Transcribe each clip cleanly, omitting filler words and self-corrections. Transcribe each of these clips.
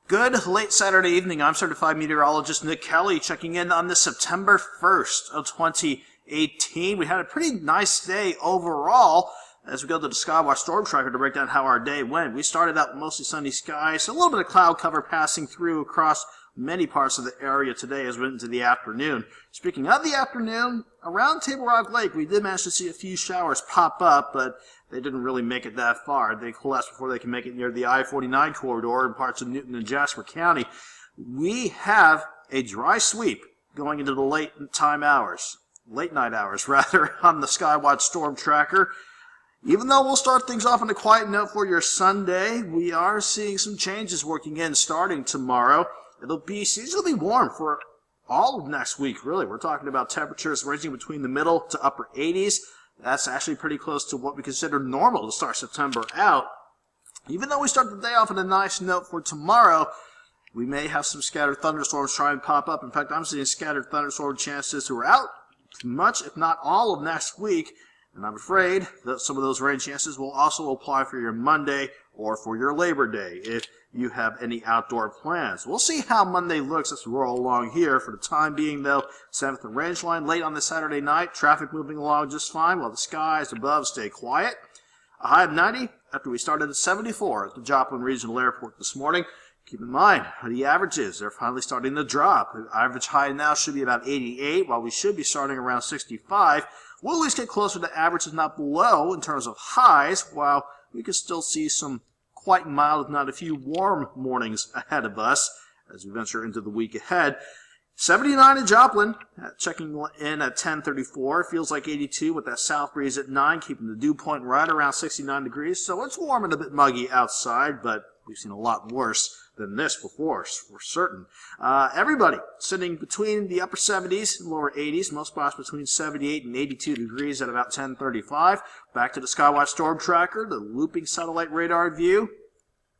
Good late Saturday evening. I'm certified meteorologist Nick Kelly checking in on this September 1st of 2018. We had a pretty nice day overall as we go to the Skywatch Storm Tracker to break down how our day went. We started out with mostly sunny skies, a little bit of cloud cover passing through across many parts of the area today as we went into the afternoon. Speaking of the afternoon, around Table Rock Lake, we did manage to see a few showers pop up, but they didn't really make it that far. They collapsed before they can make it near the I-49 corridor in parts of Newton and Jasper County. We have a dry sweep going into the late night hours, rather, on the Skywatch Storm Tracker. Even though we'll start things off on a quiet note for your Sunday, we are seeing some changes working in starting tomorrow. It'll be seasonally warm for all of next week, really. We're talking about temperatures ranging between the middle to upper 80s. That's actually pretty close to what we consider normal to start September out. Even though we start the day off on a nice note for tomorrow, we may have some scattered thunderstorms try and pop up. In fact, I'm seeing scattered thunderstorm chances throughout much, if not all, of next week. And I'm afraid that some of those rain chances will also apply for your Monday or for your Labor Day if you have any outdoor plans. We'll see how Monday looks as we roll along here. For the time being, though, 7th and range line late on this Saturday night. Traffic moving along just fine while the skies above stay quiet. A high of 90 after we started at 74 at the Joplin Regional Airport this morning. Keep in mind, the averages, they're finally starting to drop. The average high now should be about 88, while we should be starting around 65. We'll at least get closer to averages, not below, in terms of highs, while we can still see some quite mild, if not a few warm mornings ahead of us as we venture into the week ahead. 79 in Joplin, checking in at 10:34. Feels like 82 with that south breeze at 9, keeping the dew point right around 69 degrees. So it's warm and a bit muggy outside, but we've seen a lot worse than this before, for certain. Everybody sitting between the upper 70s and lower 80s, most spots between 78 and 82 degrees at about 10:35. Back to the Skywatch Storm Tracker, the looping satellite radar view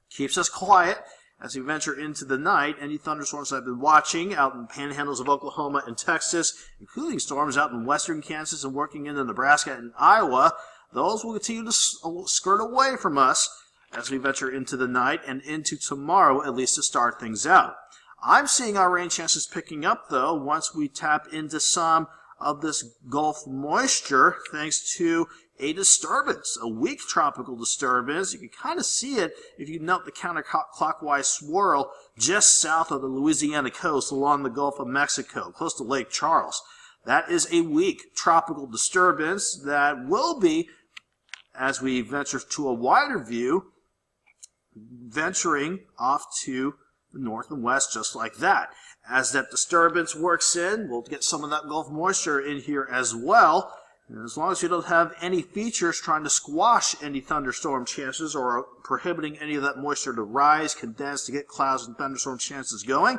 keeps us quiet as we venture into the night. Any thunderstorms I've been watching out in panhandles of Oklahoma and Texas, including storms out in western Kansas and working into Nebraska and Iowa, those will continue to skirt away from us as we venture into the night and into tomorrow, at least to start things out. I'm seeing our rain chances picking up, though, once we tap into some of this Gulf moisture, thanks to a disturbance, a weak tropical disturbance. You can kind of see it if you note the counterclockwise swirl just south of the Louisiana coast along the Gulf of Mexico, close to Lake Charles. That is a weak tropical disturbance that will be, as we venture to a wider view, venturing off to the north and west just like that. As that disturbance works in, we'll get some of that Gulf moisture in here as well. And as long as you don't have any features trying to squash any thunderstorm chances or prohibiting any of that moisture to rise, condense, to get clouds and thunderstorm chances going,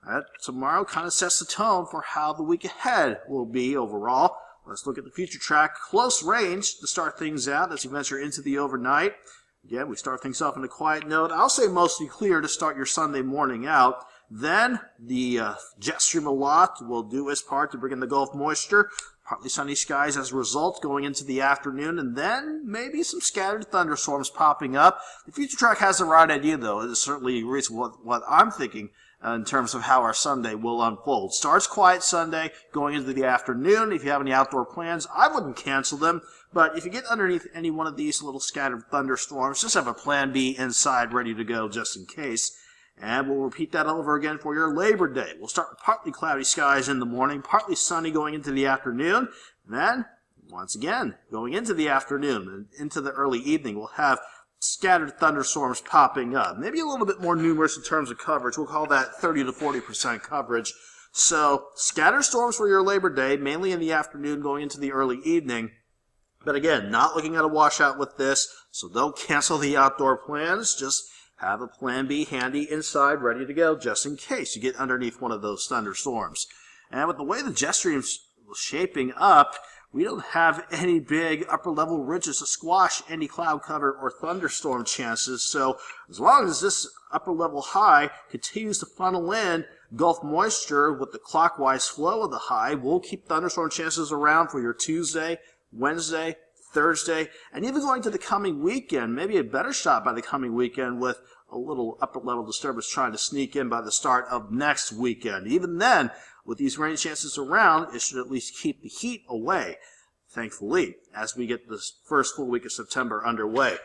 that tomorrow kind of sets the tone for how the week ahead will be overall. Let's look at the future track close range to start things out as we venture into the overnight. Again, we start things off on a quiet note. I'll say mostly clear to start your Sunday morning out. Then the jet stream aloft will do its part to bring in the Gulf moisture. Partly sunny skies as a result going into the afternoon, and then maybe some scattered thunderstorms popping up. The future track has the right idea, though. It certainly agrees with what I'm thinking in terms of how our Sunday will unfold. Starts quiet Sunday, going into the afternoon. If you have any outdoor plans, I wouldn't cancel them. But if you get underneath any one of these little scattered thunderstorms, just have a plan B inside ready to go just in case. And we'll repeat that over again for your Labor Day. We'll start with partly cloudy skies in the morning, partly sunny going into the afternoon. And then, once again, going into the afternoon and into the early evening, we'll have scattered thunderstorms popping up. Maybe a little bit more numerous in terms of coverage. We'll call that 30 to 40% coverage. So, scattered storms for your Labor Day, mainly in the afternoon going into the early evening. But again, not looking at a washout with this, so don't cancel the outdoor plans. Just have a plan B handy inside, ready to go, just in case you get underneath one of those thunderstorms. And with the way the jet stream's shaping up, we don't have any big upper-level ridges to squash any cloud cover or thunderstorm chances. So as long as this upper-level high continues to funnel in Gulf moisture with the clockwise flow of the high, we'll keep thunderstorm chances around for your Tuesday, Wednesday, Thursday, and even going to the coming weekend, maybe a better shot by the coming weekend with a little upper-level disturbance trying to sneak in by the start of next weekend. Even then, with these rain chances around, it should at least keep the heat away, thankfully, as we get this first full week of September underway.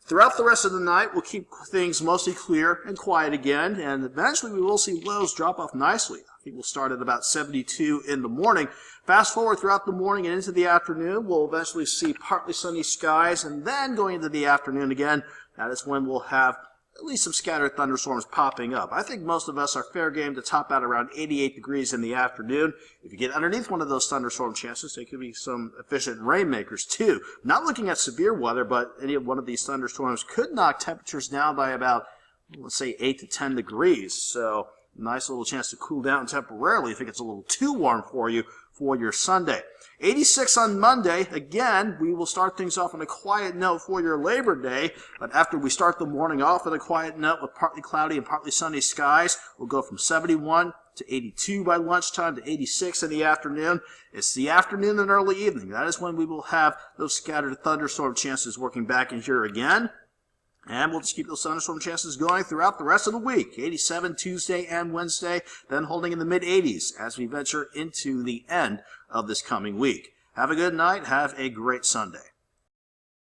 Throughout the rest of the night, we'll keep things mostly clear and quiet again, and eventually we will see lows drop off nicely. I think we'll start at about 72 in the morning. Fast forward throughout the morning and into the afternoon, we'll eventually see partly sunny skies, and then going into the afternoon again, that is when we'll have at least some scattered thunderstorms popping up. I think most of us are fair game to top out around 88 degrees in the afternoon. If you get underneath one of those thunderstorm chances, there could be some efficient rainmakers too. Not looking at severe weather, but any one of these thunderstorms could knock temperatures down by about, let's say, 8 to 10 degrees. So nice little chance to cool down temporarily if it gets a little too warm for you for your Sunday. 86 on Monday. Again, we will start things off on a quiet note for your Labor Day, but after we start the morning off on a quiet note with partly cloudy and partly sunny skies, we'll go from 71 to 82 by lunchtime to 86 in the afternoon. It's the afternoon and early evening. That is when we will have those scattered thunderstorm chances working back in here again. And we'll just keep those thunderstorm chances going throughout the rest of the week. 87 Tuesday and Wednesday, then holding in the mid-80s as we venture into the end of this coming week. Have a good night. Have a great Sunday.